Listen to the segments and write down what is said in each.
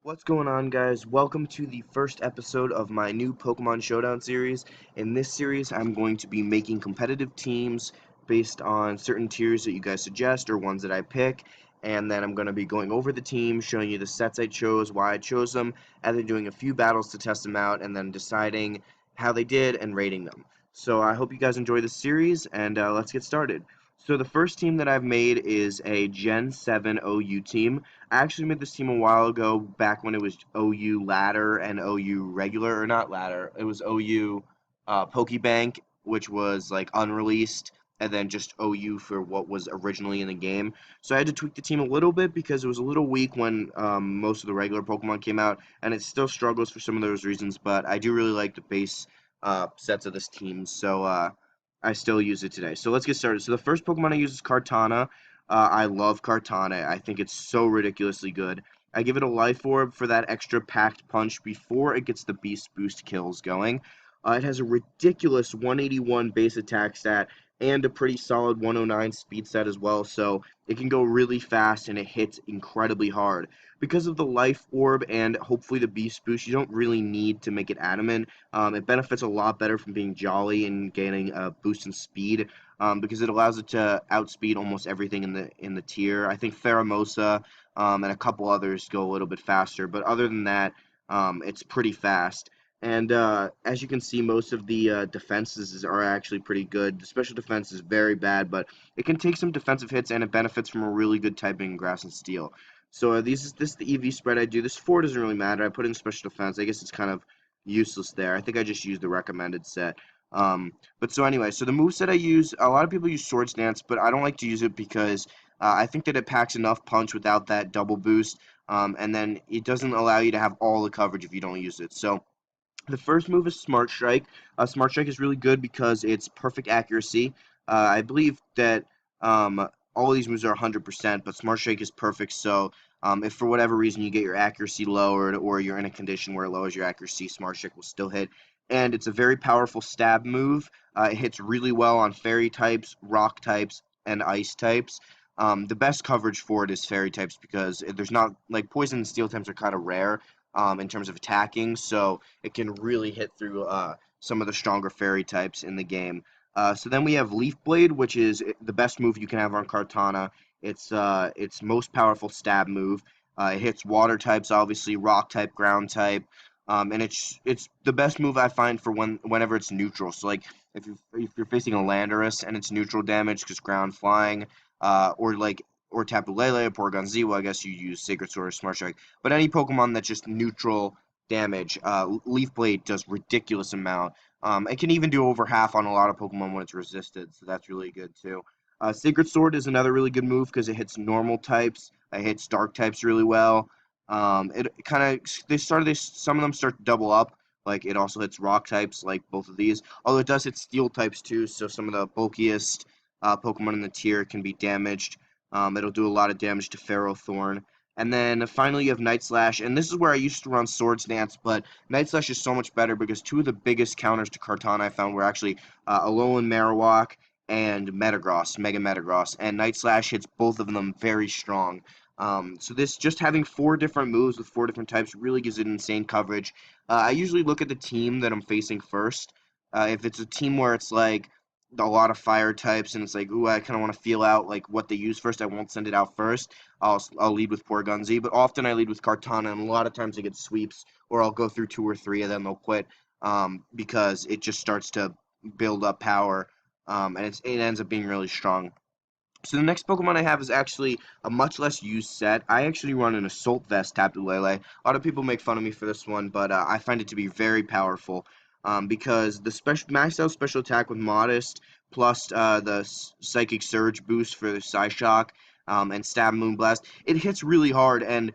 What's going on, guys? Welcome to the first episode of my new Pokemon Showdown series. In this series, I'm going to be making competitive teams based on certain tiers that you guys suggest or ones that I pick, and then I'm going to be going over the team, showing you the sets I chose, why I chose them, and then doing a few battles to test them out, and then deciding how they did and rating them. So I hope you guys enjoy this series, and let's get started. So the first team that I've made is a Gen 7 OU team. I actually made this team a while ago, back when it was OU Ladder and OU Regular, or not Ladder. It was OU Pokebank, which was like unreleased, and then just OU for what was originally in the game. So I had to tweak the team a little bit because it was a little weak when most of the regular Pokemon came out, and it still struggles for some of those reasons. But I do really like the base sets of this team, so I still use it today. So let's get started. So the first Pokemon I use is Kartana. I love Kartana. I think it's so ridiculously good. I give it a Life Orb for that extra packed punch before it gets the Beast Boost kills going. It has a ridiculous 181 base attack stat and a pretty solid 109 speed stat as well, so it can go really fast and it hits incredibly hard. Because of the Life Orb and hopefully the Beast Boost, you don't really need to make it Adamant. It benefits a lot better from being Jolly and gaining a boost in speed because it allows it to outspeed almost everything in the tier. I think Pheromosa and a couple others go a little bit faster, but other than that, it's pretty fast. And as you can see, most of the defenses are actually pretty good. The special defense is very bad, but it can take some defensive hits, and it benefits from a really good typing in Grass and Steel. So this is the EV spread I do. This 4 doesn't really matter. I put in special defense. I guess it's kind of useless there. I think I just used the recommended set. But so anyway, so the moveset I use, a lot of people use Swords Dance, but I don't like to use it because I think that it packs enough punch without that double boost, and then it doesn't allow you to have all the coverage if you don't use it. So the first move is Smart Strike. Smart Strike is really good because it's perfect accuracy. I believe that all of these moves are 100%, but Smart Strike is perfect. So if for whatever reason you get your accuracy lowered or you're in a condition where it lowers your accuracy, Smart Strike will still hit. And it's a very powerful stab move. It hits really well on Fairy types, Rock types, and Ice types. The best coverage for it is Fairy types because there's not, like, Poison and Steel types are kind of rare in terms of attacking, so it can really hit through some of the stronger Fairy types in the game. So then we have Leaf Blade, which is the best move you can have on Kartana. It's its most powerful stab move. It hits water types, obviously, rock type, ground type, and it's the best move I find for whenever it's neutral. So like if you're facing a Landorus and it's neutral damage because ground flying, or Tapu Lele or Porygon-Z, well, I guess you use Sacred Sword or Smart Strike. But any Pokemon that's just neutral damage, Leaf Blade does ridiculous amount. It can even do over half on a lot of Pokemon when it's resisted, so that's really good too. Sacred Sword is another really good move because it hits normal types. It hits dark types really well. It kind of some of them start to double up. Like it also hits rock types, like both of these. Although it does hit steel types too, so some of the bulkiest Pokemon in the tier can be damaged. It'll do a lot of damage to Ferrothorn. And then finally you have Night Slash, and this is where I used to run Swords Dance, but Night Slash is so much better because two of the biggest counters to Kartana I found were actually Alolan Marowak and Metagross, Mega Metagross, and Night Slash hits both of them very strong. So this, just having 4 different moves with 4 different types really gives it insane coverage. I usually look at the team that I'm facing first. If it's a team where it's like a lot of fire types and it's like, ooh, I kind of want to feel out like what they use first, I won't send it out first. I'll lead with Porygon-Z, but often I lead with Kartana, and a lot of times I get sweeps, or I'll go through 2 or 3 and then they'll quit because it just starts to build up power, and it ends up being really strong. So the next Pokemon I have is actually a much less used set. I actually run an Assault Vest Tapu Lele. A lot of people make fun of me for this one, but I find it to be very powerful because the maxed out special attack with Modest plus the Psychic Surge boost for the Psyshock and Stab Moonblast, it hits really hard, and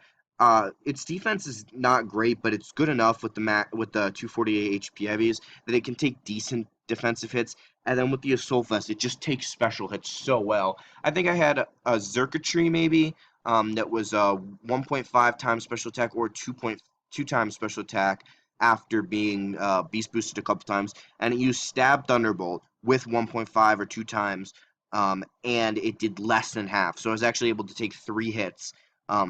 its defense is not great, but it's good enough with the 248 HP heavies that it can take decent defensive hits. And then with the Assault Vest, it just takes special hits so well. I think I had a Xurkitree maybe that was 1.5 times special attack or 2.2 times special attack after being beast boosted a couple times, and it used Stab Thunderbolt with 1.5 or 2 times, and it did less than half. So I was actually able to take 3 hits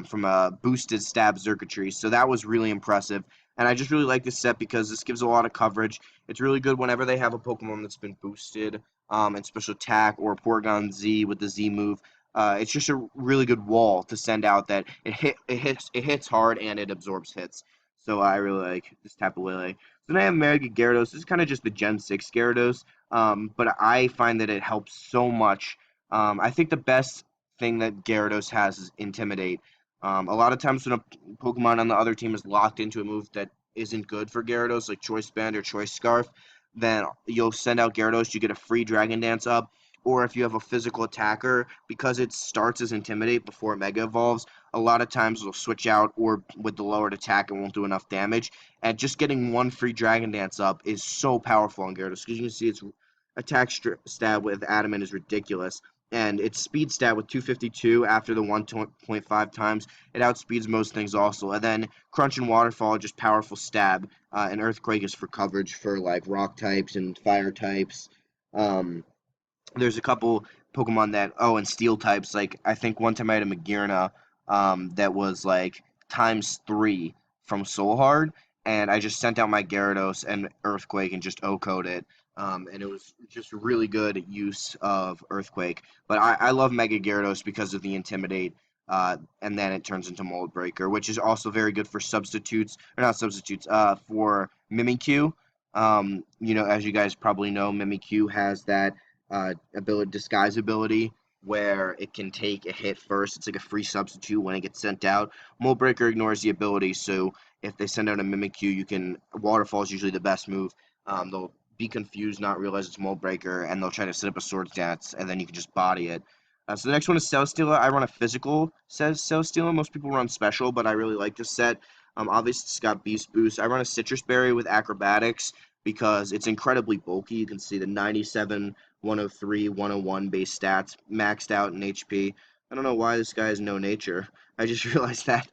from a boosted stab circuitry. So that was really impressive. And I just really like this set because this gives a lot of coverage. It's really good whenever they have a Pokemon that's been boosted in special attack, or Porygon-Z with the Z move. It's just a really good wall to send out that it hits hard and it absorbs hits. So I really like this Tapu Lele. So then I have Mega Gyarados. This is kind of just the Gen 6 Gyarados, but I find that it helps so much. I think the best thing that Gyarados has is Intimidate. A lot of times when a Pokemon on the other team is locked into a move that isn't good for Gyarados, like Choice Band or Choice Scarf, then you'll send out Gyarados, you get a free Dragon Dance up, or if you have a physical attacker, because it starts as Intimidate before Mega Evolves, a lot of times it'll switch out, or with the lowered attack it won't do enough damage, and just getting one free Dragon Dance up is so powerful on Gyarados, because you can see its attack stat with Adamant is ridiculous, and its speed stat with 252 after the 1.5 times, it outspeeds most things also. And then Crunch and Waterfall, just powerful stab, and Earthquake is for coverage for like rock types and fire types. There's a couple Pokemon that, and Steel types, like I think one time I had a Magearna that was like ×3 from Soul Hard, and I just sent out my Gyarados and Earthquake and just O-code it. And it was just really good use of Earthquake. But I love Mega Gyarados because of the Intimidate, and then it turns into Mold Breaker, which is also very good for substitutes, or not substitutes, for Mimikyu. As you guys probably know, Mimikyu has that disguise ability where it can take a hit first. It's like a free substitute when it gets sent out. Mold Breaker ignores the ability, so if they send out a Mimikyu, Waterfall is usually the best move. They'll be confused, not realize it's Mold Breaker, and they'll try to set up a Swords Dance, and then you can just body it. So the next one is Celesteela. I run a physical, says Celesteela. Most people run special, but I really like this set. Obviously, it's got Beast Boost. I run a Sitrus Berry with Acrobatics because it's incredibly bulky. You can see the 97, 103, 101 base stats, maxed out in HP. I don't know why this guy has no nature. I just realized that.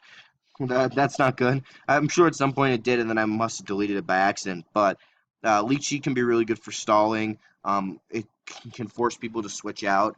That's not good. I'm sure at some point it did, and then I must have deleted it by accident. But Leech Seed can be really good for stalling. It can force people to switch out,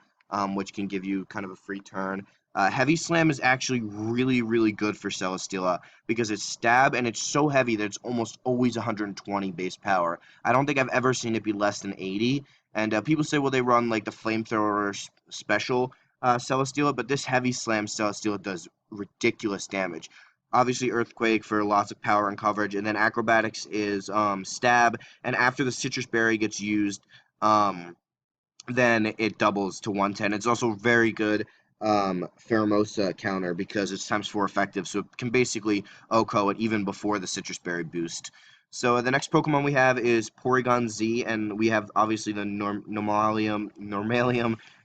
which can give you kind of a free turn. Heavy Slam is actually really, really good for Celesteela because it's stab and it's so heavy that it's almost always 120 base power. I don't think I've ever seen it be less than 80. And people say, well, they run like the Flamethrower special Celesteela, but this Heavy Slam Celesteela does ridiculous damage. Obviously, Earthquake for lots of power and coverage, and then Acrobatics is stab, and after the Sitrus Berry gets used, then it doubles to 110. It's also very good Pheromosa counter because it's ×4 effective, so it can basically OHKO it even before the Sitrus Berry boost. So the next Pokemon we have is Porygon-Z, and we have obviously the Normalium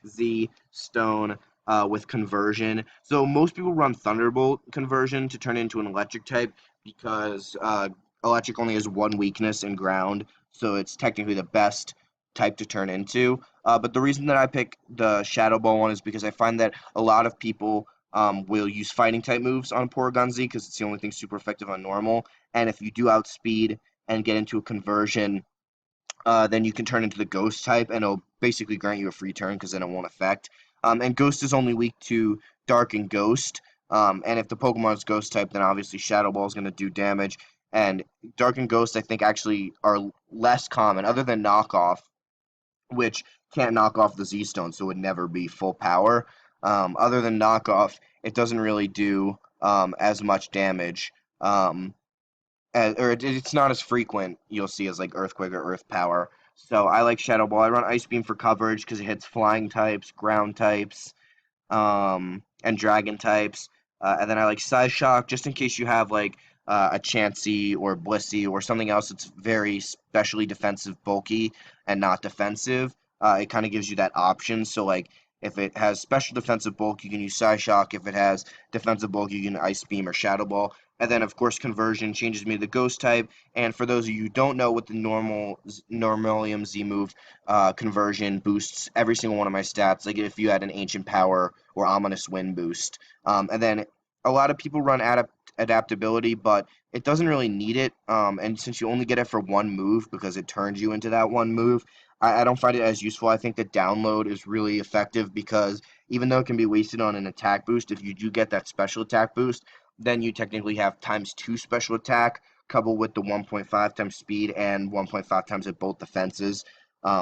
Z stone with conversion. So most people run Thunderbolt conversion to turn into an electric type because electric only has one weakness in ground, so it's technically the best type to turn into. But the reason that I pick the Shadow Ball one is because I find that a lot of people will use fighting type moves on Porygon-Z because it's the only thing super effective on normal. And if you do outspeed and get into a conversion, then you can turn into the Ghost type, and it'll basically grant you a free turn because then it won't affect. And Ghost is only weak to Dark and Ghost. And if the Pokemon is Ghost type, then obviously Shadow Ball is going to do damage. And Dark and Ghost, I think, actually are less common, other than Knockoff, which can't knock off the Z-Stone, so it would never be full power. Other than Knockoff, it doesn't really do as much damage. It's not as frequent, you'll see, as like Earthquake or Earth Power. So I like Shadow Ball. I run Ice Beam for coverage because it hits flying types, ground types, and dragon types. And then I like Psyshock just in case you have like a Chansey or Blissey or something else that's very specially defensive, bulky, and not defensive. It kind of gives you that option. So like if it has special defensive bulk, you can use Psyshock. If it has defensive bulk, you can Ice Beam or Shadow Ball. And then, of course, Conversion changes me to the Ghost type. And for those of you who don't know what the Normalium Z move, Conversion boosts every single one of my stats, like if you had an Ancient Power or Ominous Wind boost. And then a lot of people run Adaptability, but it doesn't really need it. And since you only get it for one move because it turns you into that one move, I don't find it as useful. I think the download is really effective because even though it can be wasted on an attack boost, if you do get that special attack boost, then you technically have ×2 special attack, coupled with the 1.5 times speed and 1.5 times at both defenses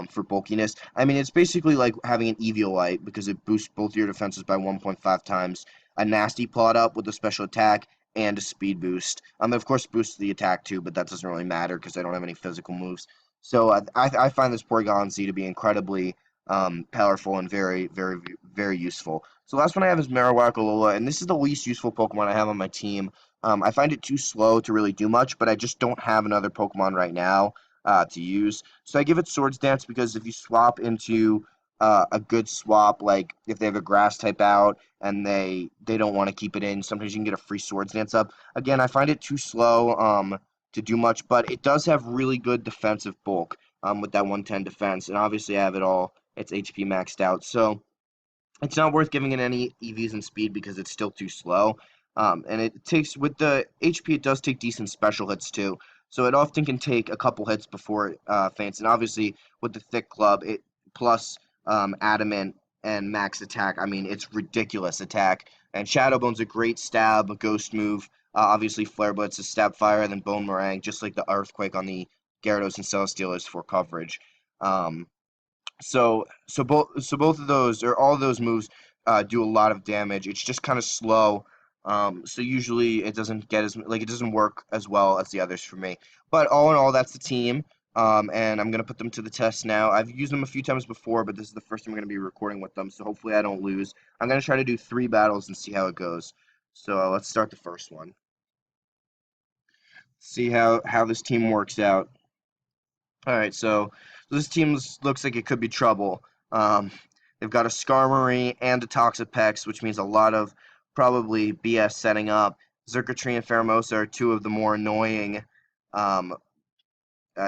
for bulkiness. I mean, it's basically like having an Eviolite because it boosts both your defenses by 1.5 times, a nasty plot up with a special attack, and a speed boost. Of course, boosts the attack too, but that doesn't really matter because I don't have any physical moves. So I find this Porygon-Z to be incredibly powerful and very, very, very useful. So the last one I have is Marowak-Alola, and this is the least useful Pokemon I have on my team. I find it too slow to really do much, but I just don't have another Pokemon right now to use. So I give it Swords Dance because if you swap into a good swap, like if they have a Grass type out and they don't want to keep it in, sometimes you can get a free Swords Dance up. Again, I find it too slow to do much, but it does have really good defensive bulk with that 110 defense, and obviously I have it all. It's HP maxed out, so it's not worth giving it any EVs and speed because it's still too slow. And it takes, with the HP, it does take decent special hits too. So it often can take a couple hits before it faints. And obviously, with the thick club, it plus adamant and max attack, I mean, it's ridiculous attack. And Shadow Bone's a great stab, a ghost move. Obviously, Flare Blitz is stab fire, then Bone Meringue, just like the Earthquake on the Gyarados and Celesteela is for coverage. So both of those, or all of those moves do a lot of damage. It's just kind of slow. So usually it doesn't get as, like, it doesn't work as well as the others for me. But all in all, that's the team. And I'm gonna put them to the test now. I've used them a few times before, but this is the first time I'm gonna be recording with them, so hopefully I don't lose. I'm gonna try to do 3 battles and see how it goes. So let's start the first one. See how this team works out. All right, so this team looks like it could be trouble. Um, they've got a Skarmory and a Toxapex, which means a lot of probably BS setting up. Xurkitree and Pheromosa are two of the more annoying um,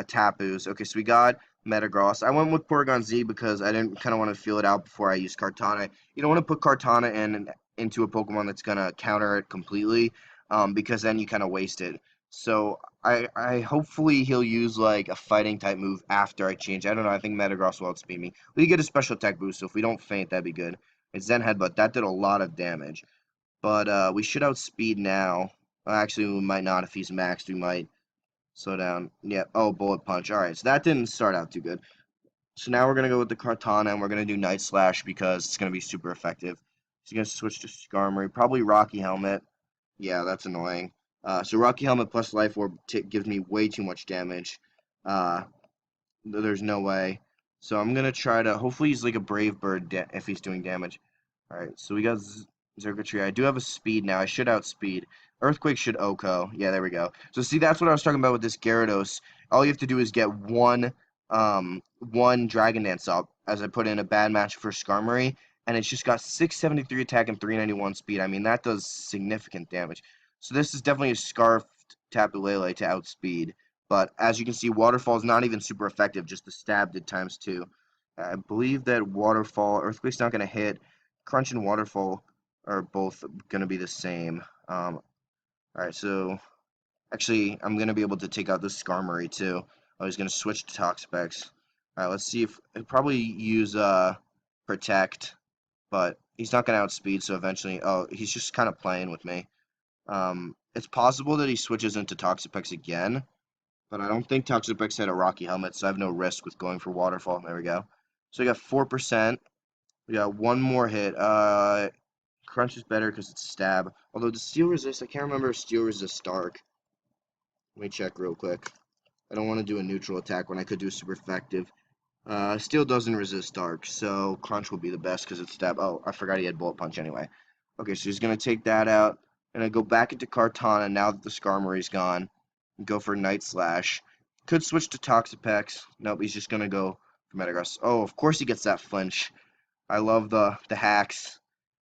Tapus. Okay, so we got Metagross. I went with Porygon-Z because I didn't kind of want to feel it out before I used Kartana. You don't want to put Kartana into a Pokemon that's going to counter it completely because then you kind of waste it. So I hopefully he'll use like a fighting type move after I change. I don't know. I think Metagross will outspeed me. We get a special attack boost, so if we don't faint, that'd be good. It's Zen Headbutt. That did a lot of damage. But we should outspeed now. Actually, we might not. If he's maxed, we might slow down. Yeah. Oh, Bullet Punch. All right. So that didn't start out too good. So now we're going to go with the Kartana, and we're going to do Night Slash because it's going to be super effective. He's going to switch to Skarmory. Probably Rocky Helmet. Yeah, that's annoying. So Rocky Helmet plus Life Orb gives me way too much damage. There's no way. So I'm going to try to... Hopefully he's like a Brave Bird if he's doing damage. Alright, so we got Xurkitree. I do have a speed now. I should outspeed. Earthquake should OHKO. Yeah, there we go. So see, that's what I was talking about with this Gyarados. All you have to do is get one Dragon Dance up, as I put in a bad match for Skarmory, and it's just got 673 attack and 391 speed. I mean, that does significant damage. So this is definitely a Scarfed Tapu Lele to outspeed. But as you can see, Waterfall is not even super effective, just the stab did ×2. I believe that Waterfall, Earthquake's not going to hit. Crunch and Waterfall are both going to be the same. Alright, so actually, I'm going to be able to take out this Skarmory too. I was going to switch to Toxapex. Alright, let's see if I'll probably use Protect, but he's not going to outspeed, so eventually, oh, he's just kind of playing with me. It's possible that he switches into Toxapex again, but I don't think Toxapex had a Rocky Helmet, so I have no risk with going for Waterfall. There we go. So we got 4%. We got one more hit. Crunch is better because it's stab. Although the Steel Resist, I can't remember if Steel Resist Dark. Let me check real quick. I don't want to do a neutral attack when I could do super effective. Steel doesn't resist Dark, so Crunch will be the best because it's stab. Oh, I forgot he had Bullet Punch anyway. Okay, so he's going to take that out. And I go back into Kartana now that the Skarmory's gone. And go for Night Slash. Could switch to Toxapex. Nope, he's just going to go for Metagross. Oh, of course he gets that flinch. I love the hacks.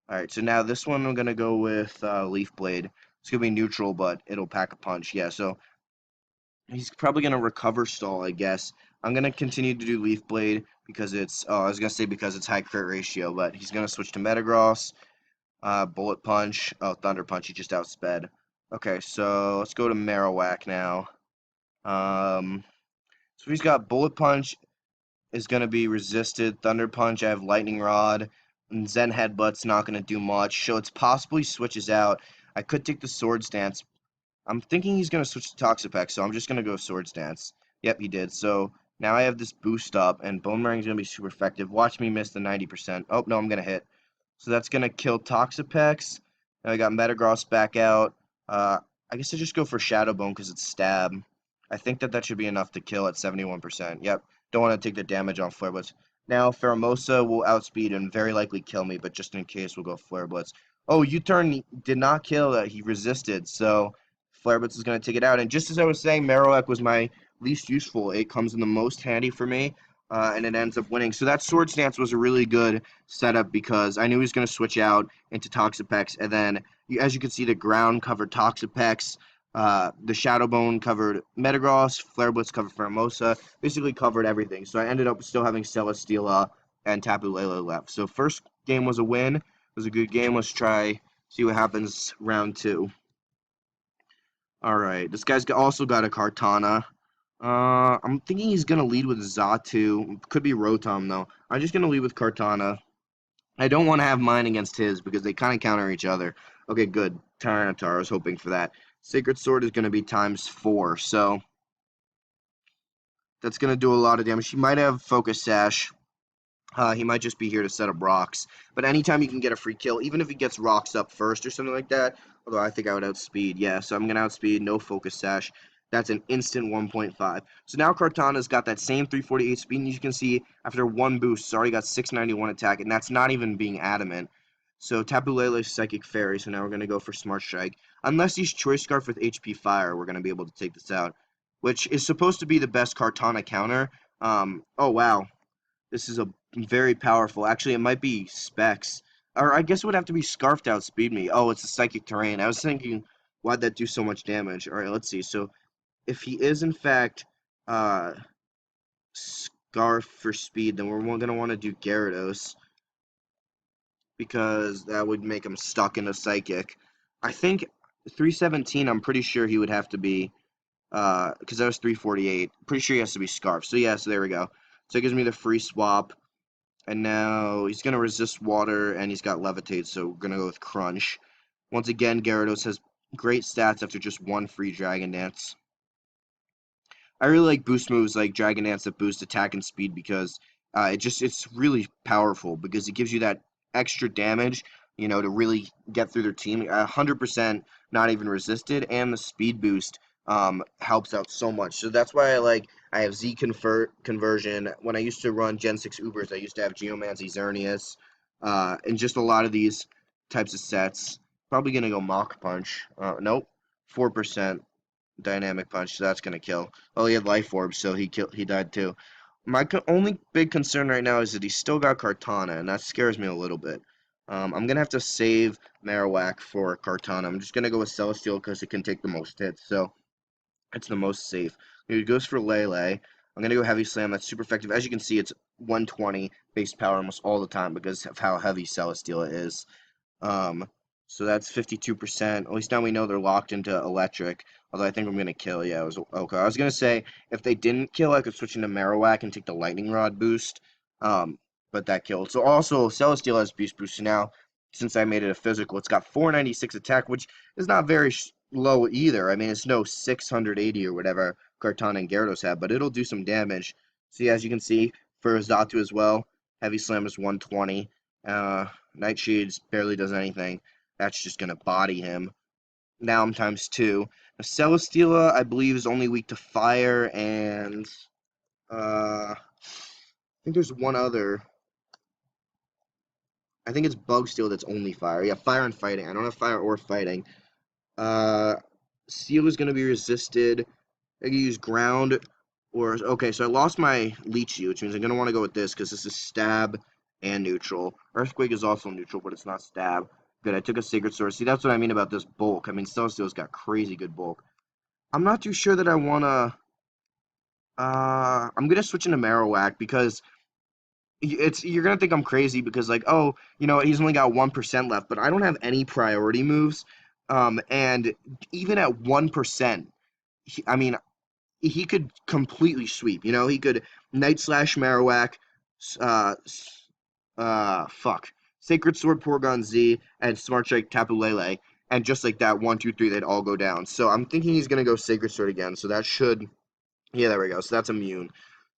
Alright, so now this one I'm going to go with Leaf Blade. It's going to be neutral, but it'll pack a punch. Yeah, so he's probably going to recover stall, I guess. I'm going to continue to do Leaf Blade because it's... Oh, I was going to say because it's high crit ratio, but he's going to switch to Metagross. Bullet Punch. Oh, Thunder Punch. He just outsped. Okay, so let's go to Marowak now. So he's got Bullet Punch is going to be resisted. Thunder Punch, I have Lightning Rod. And Zen Headbutt's not going to do much, so it's possible he switches out. I could take the Swords Dance. I'm thinking he's going to switch to Toxapex, so I'm just going to go Swords Dance. Yep, he did. So now I have this boost up, and Bone Maring's going to be super effective. Watch me miss the 90%. Oh, no, I'm going to hit. So that's going to kill Toxapex. Now I got Metagross back out. I guess I just go for Shadow Bone because it's stab. I think that should be enough to kill at 71%. Yep, don't want to take the damage on Flare Blitz. Now Pheromosa will outspeed and very likely kill me, but just in case, we'll go Flare Blitz. Oh, U-turn did not kill. He resisted, so Flare Blitz is going to take it out. And just as I was saying, Marowak was my least useful. It comes in the most handy for me, and it ends up winning. So that Swords Dance was a really good setup because I knew he was going to switch out into Toxapex, and then, as you can see, the ground covered Toxapex. The Shadow Bone covered Metagross, Flare Blitz covered Pheromosa, basically covered everything. So I ended up still having Celesteela and Tapu Lele left. So first game was a win. It was a good game. Let's see what happens round 2. Alright, this guy's also got a Kartana. I'm thinking he's going to lead with Xatu. Could be Rotom, though. I'm just going to lead with Kartana. I don't want to have mine against his because they kind of counter each other. Okay, good. Tyranitar, I was hoping for that. Sacred Sword is going to be ×4, so that's going to do a lot of damage. He might have Focus Sash. He might just be here to set up rocks. But anytime you can get a free kill, even if he gets rocks up first or something like that, although I think I would outspeed. Yeah, so I'm going to outspeed, no Focus Sash. That's an instant 1.5. So now Kartana's got that same 348 speed, and you can see after one boost, it's already got 691 attack, and that's not even being adamant. So Tapu Lele's Psychic Fairy, so now we're going to go for Smart Strike. Unless he's Choice Scarf with HP Fire, we're going to be able to take this out, which is supposed to be the best Kartana counter. Oh, wow. This is a very powerful. Actually, it might be Specs. Or I guess it would have to be Scarf to outspeed me. Oh, it's a Psychic Terrain. I was thinking, why'd that do so much damage? Alright, let's see. So if he is, in fact, Scarf for speed, then we're going to want to do Gyarados, because that would make him stuck in a Psychic. I think 317, I'm pretty sure he would have to be, because that was 348. Pretty sure he has to be Scarf. So yeah, so there we go. So it gives me the free swap. And now he's going to resist water, and he's got Levitate, so we're going to go with Crunch. Once again, Gyarados has great stats after just one free Dragon Dance. I really like boost moves like Dragon Dance that boost attack and speed because it's really powerful because it gives you that extra damage, to really get through their team. 100% not even resisted, and the speed boost helps out so much. So that's why I have Z conversion. When I used to run Gen 6 Ubers, I used to have Geomancy Xerneas, and just a lot of these types of sets. Probably going to go Mach Punch. Nope, 4%. Dynamic Punch, so that's gonna kill. Oh, he had Life Orb, so he died too. My only big concern right now is that he's still got Kartana, and that scares me a little bit. I'm gonna have to save Marowak for Kartana. I'm just gonna go with Celesteela because it can take the most hits, so it's the most safe. He goes for Lele. I'm gonna go Heavy Slam. That's super effective. As you can see, it's 120 base power almost all the time because of how heavy Celesteela is. So that's 52%. At least now we know they're locked into electric. Although I think I'm going to kill. Yeah, it was okay. I was going to say, if they didn't kill, I could switch into Marowak and take the Lightning Rod boost. But that killed. So also, Celesteela has Beast Boost. So now, since I made it a physical, it's got 496 attack, which is not very low either. I mean, it's no 680 or whatever Kartana and Gyarados have, but it'll do some damage. See, as you can see, for Xatu as well, Heavy Slam is 120. Nightshades barely does anything. That's just going to body him. Now I'm ×2. Now, Celesteela, I believe, is only weak to fire, and I think there's one other. I think it's Bug Steel that's only fire. Yeah, fire and fighting. I don't have fire or fighting. Steel is going to be resisted. I can use ground or... Okay, so I lost my Leech Seed, which means I'm going to want to go with this because this is stab and neutral. Earthquake is also neutral, but it's not stab. Good, I took a Sacred Sword. See, that's what I mean about this bulk. I mean, Celesteela's got crazy good bulk. I'm not too sure that I want to... I'm going to switch into Marowak because you're going to think I'm crazy because, oh, he's only got 1% left, but I don't have any priority moves. And even at 1%, he could completely sweep. He could Night Slash Marowak, Sacred Sword, Porygon-Z, and Smart Strike, Tapu Lele. And just like that, 1, 2, 3, they'd all go down. So I'm thinking he's going to go Sacred Sword again. So that should... Yeah, there we go. So that's immune.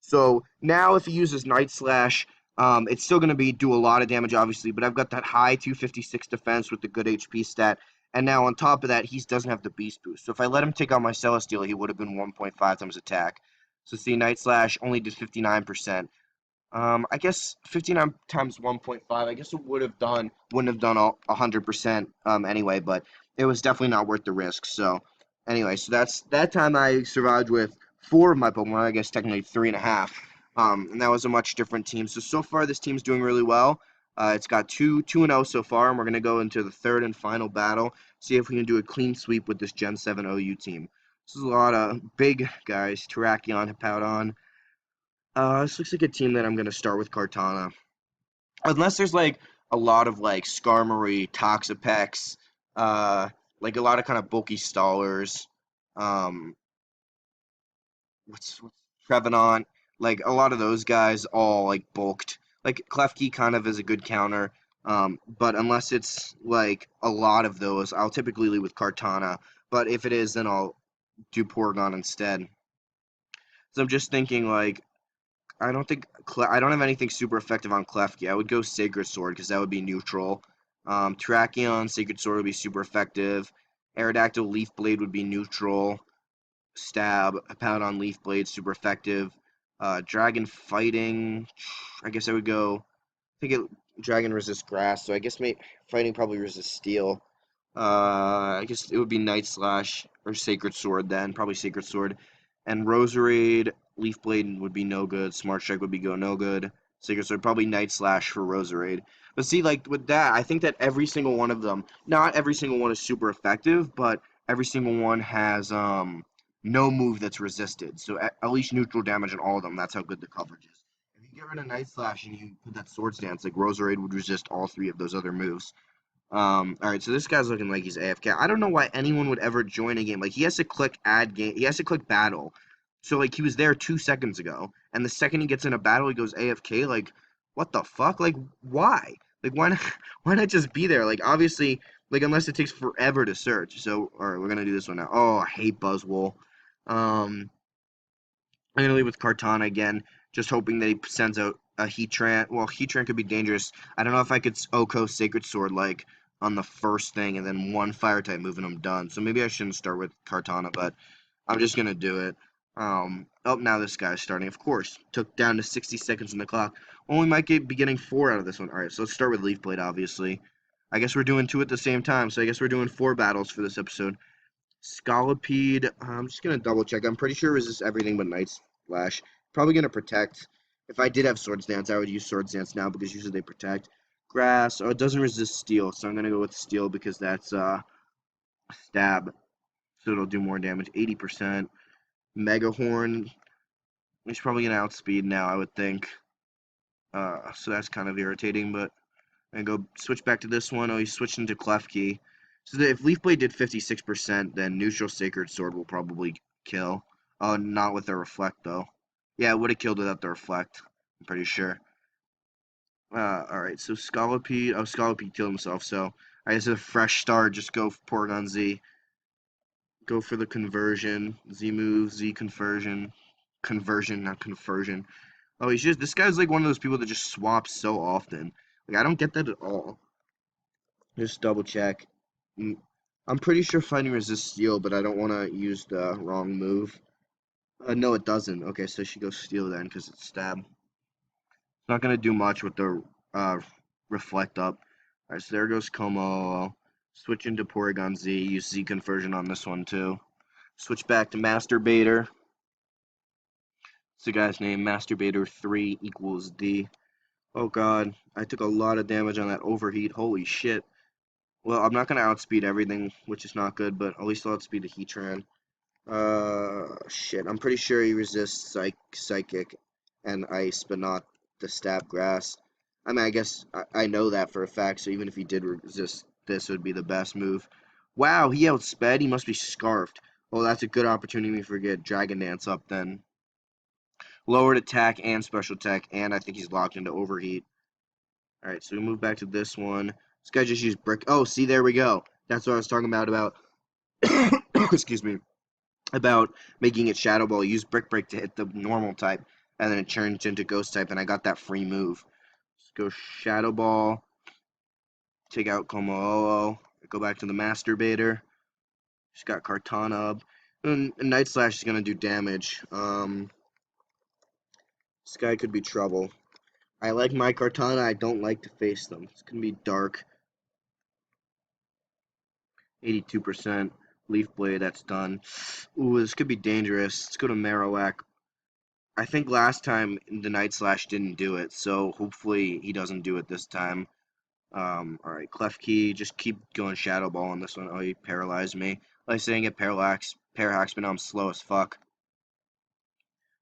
So now if he uses Night Slash, it's still going to do a lot of damage, obviously. But I've got that high 256 defense with the good HP stat. And now on top of that, he doesn't have the Beast Boost. So if I let him take out my Celesteela, he would have been 1.5 times attack. So see, Night Slash only did 59%. I guess 59 times 1.5, I guess it wouldn't have done all 100% anyway, but it was definitely not worth the risk. So anyway, so that time I survived with 4 of my Pokemon, I guess technically 3.5. And that was a much different team. So far this team's doing really well. It's got 2-0 so far, and we're gonna go into the third and final battle, see if we can do a clean sweep with this Gen 7 OU team. This is a lot of big guys: Terrakion, Hippowdon. This looks like a team that I'm going to start with Kartana. Unless there's, like, a lot of, like, Skarmory, Toxapex, like, a lot of kind of bulky stallers. What's Trevenant? Like, a lot of those guys all, like, bulked. Like, Klefki kind of is a good counter. But unless it's, like, a lot of those, I'll typically lead with Kartana. But if it is, then I'll do Porygon instead. So I'm just thinking, like, I don't have anything super effective on Klefki. I would go Sacred Sword because that would be neutral. Terrakion, Sacred Sword would be super effective. Aerodactyl, Leaf Blade would be neutral. Stab, Hippowdon, Leaf Blade, super effective. Dragon Fighting, I guess I would go. I think Dragon resists Grass, so I guess Fighting probably resists Steel. I guess it would be Night Slash or Sacred Sword then, probably Sacred Sword. And Roserade, Leaf Blade would be no good. Smart Strike would be no good. Sacred Sword, probably Night Slash for Roserade. But see, like with that, I think that every single one of them, not every single one is super effective, but every single one has no move that's resisted. So at least neutral damage on all of them. That's how good the coverage is. If you get rid of Night Slash and you put that Sword Stance, like Roserade would resist all 3 of those other moves. Alright, so this guy's looking like he's AFK. I don't know why anyone would ever join a game. Like, he has to click add game. He has to click battle. So, like, he was there 2 seconds ago. And the second he gets in a battle, he goes AFK. Like, what the fuck? Like, why? Like, why not, why not just be there? Like, obviously, like, unless it takes forever to search. So, alright, we're gonna do this one now. Oh, I hate Buzzwole. I'm going to leave with Kartana again, just hoping that he sends out a Heatran. Well, Heatran could be dangerous. I don't know if I could Oko Sacred Sword, like, on the first thing, and then 1 Fire-type move, and I'm done. So maybe I shouldn't start with Kartana, but I'm just going to do it. Oh, now this guy's starting, of course. Took down to 60 seconds on the clock. Well, we might be getting 4 out of this one. Alright, so let's start with Leaf Blade, obviously. I guess we're doing 2 at the same time, so I guess we're doing 4 battles for this episode. Scolipede, I'm just going to double check. I'm pretty sure it resists everything but Night Slash. Probably going to Protect. If I did have Sword Stance, I would use Sword Stance now because usually they Protect. Grass, oh, it doesn't resist Steel, so I'm going to go with Steel because that's Stab. So it'll do more damage. 80%. Mega Horn, he's probably going to outspeed now, I would think. So that's kind of irritating, but I'm going to go switch back to this one. Oh, he's switching to Klefki. So if Leaf Blade did 56%, then Neutral Sacred Sword will probably kill. Oh, not with the Reflect, though. Yeah, it would have killed without the Reflect. I'm pretty sure. Alright, so Scolipede. Oh, Scolipede killed himself, so I guess a fresh start. Just go for Porygon-Z. Go for the conversion. Z move, Z conversion. Conversion, not conversion. Oh, this guy's like one of those people that just swaps so often. Like, I don't get that at all. Just double check. I'm pretty sure Fighting resists Steel, but I don't want to use the wrong move. No, it doesn't. Okay, so she goes Steel then, because it's Stab. It's not going to do much with the Reflect up. Alright, so there goes Como. Switch into Porygon-Z. Use Z conversion on this one, too. Switch back to Masturbator. It's the guy's name. Masturbator 3 equals D. Oh, God. I took a lot of damage on that Overheat. Holy shit. Well, I'm not going to outspeed everything, which is not good, but at least I'll outspeed the Heatran. Shit. I'm pretty sure he resists Psychic and Ice, but not the Stab Grass. I mean, I guess I know that for a fact, so even if he did resist this, would be the best move. Wow, he outsped? He must be Scarfed. Oh, that's a good opportunity for get Dragon Dance up then. Lowered attack and special attack, and I think he's locked into Overheat. Alright, so we move back to this one. This guy just used brick. Oh, see, there we go. That's what I was talking about excuse me, about making it Shadow Ball. Use Brick Break to hit the normal type, and then it turns into Ghost type, and I got that free move. Let's go Shadow Ball, take out Komolo, go back to the Masturbator. She's got Kartana up. And Night Slash is going to do damage. This guy could be trouble. I like my Kartana. I don't like to face them. It's going to be dark. 82%. Leaf Blade, that's done. Ooh, this could be dangerous. Let's go to Marowak. I think last time the Night Slash didn't do it, so hopefully he doesn't do it this time. Alright, Clef Key, just keep going Shadow Ball on this one. Oh, he paralyzed me. Like saying it parallax, Parahacks, but now I'm slow as fuck.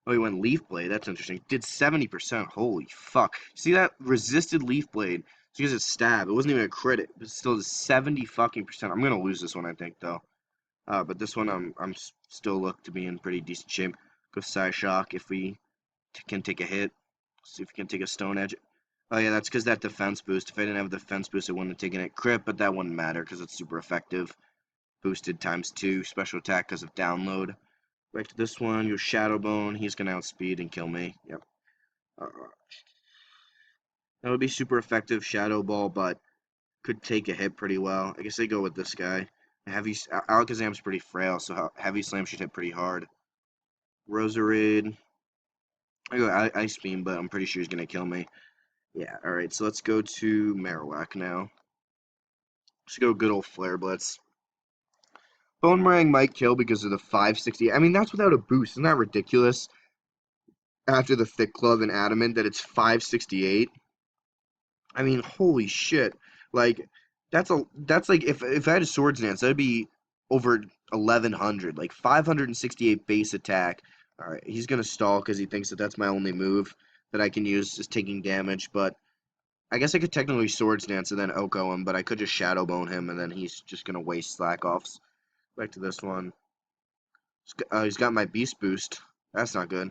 Oh, he went Leaf Blade, that's interesting. Did 70%, holy fuck. See that? Resisted Leaf Blade. So he has a stab. It wasn't even a crit, it was still 70 fucking percent. I'm gonna lose this one, I think, though. But this one I'm still look to be in pretty decent shape. Go Psyshock if we can take a hit. See if we can take a Stone Edge. Oh yeah, that's because that defense boost. If I didn't have the defense boost, I wouldn't have taken it crit, but that wouldn't matter because it's super effective. Boosted ×2, special attack because of download. Back to this one, your Shadow Bone. He's going to outspeed and kill me. Yep. That would be super effective Shadow Ball, but could take a hit pretty well. I guess I go with this guy. Alakazam's pretty frail, so Heavy Slam should hit pretty hard. Roserade. I go Ice Beam, but I'm pretty sure he's going to kill me. Yeah, alright, so let's go to Marowak now. Let's go good old Flare Blitz. Bone Meringue might kill because of the 560. I mean, that's without a boost. Isn't that ridiculous? After the Thick Club and Adamant, that it's 568. I mean, holy shit. Like, that's like if I had a Swords Dance, that'd be over 1100. Like 568 base attack. All right, he's gonna stall because he thinks that that's my only move that I can use is taking damage. But I guess I could technically Swords Dance and then Oko him, but I could just Shadow Bone him and then he's just gonna waste Slack Offs. Back to this one. He's got my Beast Boost. That's not good.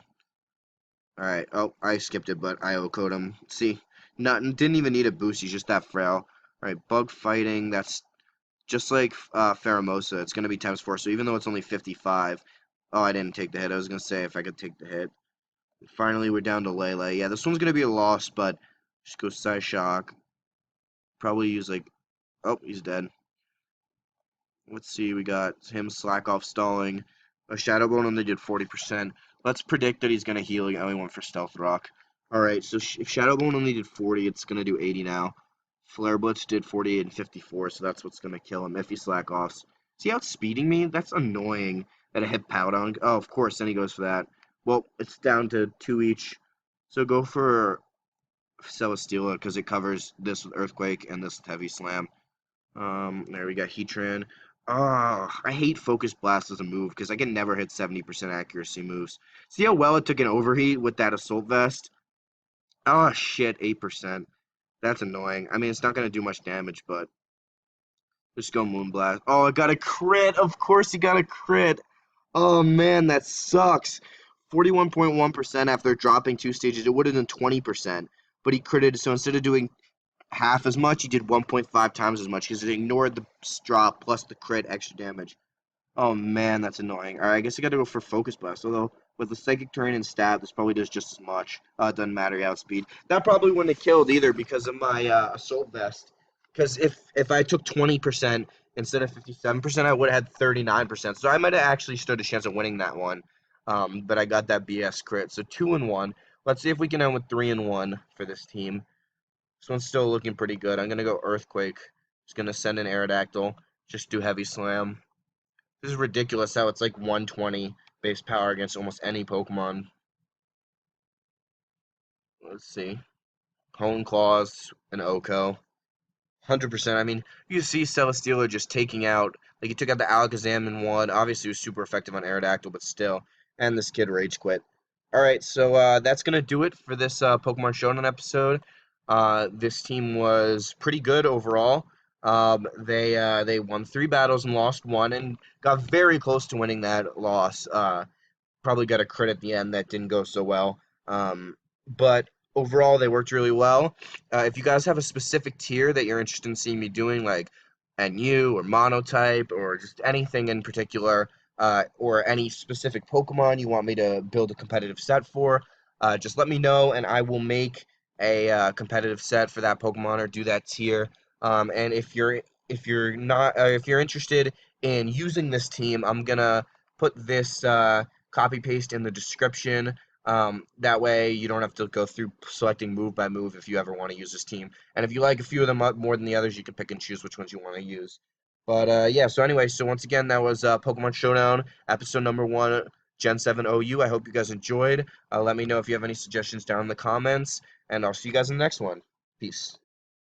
Alright, oh, I skipped it, but I Oko'd him. See, didn't even need a boost, he's just that frail. Alright, Bug Fighting, that's just like Pheromosa. It's going to be ×4, so even though it's only 55... Oh, I didn't take the hit. I was going to say if I could take the hit. Finally, we're down to Lele. Yeah, this one's going to be a loss, but just go Psyshock. Probably use, like... Oh, he's dead. Let's see, we got him slack off stalling. A Shadow Bone only did 40%. Let's predict that he's going to heal. He only went for Stealth Rock. Alright, so if Shadow Bone only did 40, it's going to do 80 now. Flare Blitz did 48 and 54, so that's what's going to kill him if he slack offs. See how it's speeding me? That's annoying that I hit Powdung. Oh, of course, then he goes for that. Well, it's down to 2 each. So go for Celesteela because it covers this with Earthquake and this with Heavy Slam. There we got Heatran. I hate Focus Blast as a move because I can never hit 70% accuracy moves. See how well it took an Overheat with that Assault Vest? Oh, shit, 8%. That's annoying. I mean, it's not going to do much damage, but just go Moonblast. Oh, I got a crit. Of course he got a crit. Oh, man, that sucks. 41.1% after dropping 2 stages. It would have done 20%, but he critted, so instead of doing half as much, he did 1.5 times as much because it ignored the drop plus the crit extra damage. Oh man, that's annoying. Alright, I guess I gotta go for Focus Blast, although with the Psychic Terrain and Stab, this probably does just as much. It doesn't matter, he outspeed. That probably wouldn't have killed either because of my Assault Vest. Because if I took 20% instead of 57%, I would have had 39%. So I might have actually stood a chance of winning that one. But I got that BS crit. So 2-1. Let's see if we can end with 3-1 for this team. This one's still looking pretty good. I'm going to go Earthquake. Just going to send an Aerodactyl. Just do Heavy Slam. This is ridiculous how it's like 120 base power against almost any Pokemon. Let's see. Hone Claws and Oko. 100%. I mean, you see Celesteela just taking out... Like, he took out the Alakazam in one. Obviously, he was super effective on Aerodactyl, but still. And this kid Rage Quit. Alright, so that's going to do it for this Pokemon Showdown episode. This team was pretty good overall. They won 3 battles and lost 1 and got very close to winning that loss. Probably got a crit at the end that didn't go so well. But overall, they worked really well. If you guys have a specific tier that you're interested in seeing me doing, like NU or Monotype or just anything in particular, or any specific Pokemon you want me to build a competitive set for, just let me know and I will make a competitive set for that Pokemon or do that tier. And if you're interested in using this team, I'm gonna put this copy paste in the description. That way you don't have to go through selecting move by move if you ever want to use this team. And if you like a few of them more than the others, you can pick and choose which ones you want to use. But yeah, so anyway, so once again, that was Pokemon Showdown, episode number 1, Gen 7 OU. I hope you guys enjoyed. Let me know if you have any suggestions down in the comments, and I'll see you guys in the next one. Peace.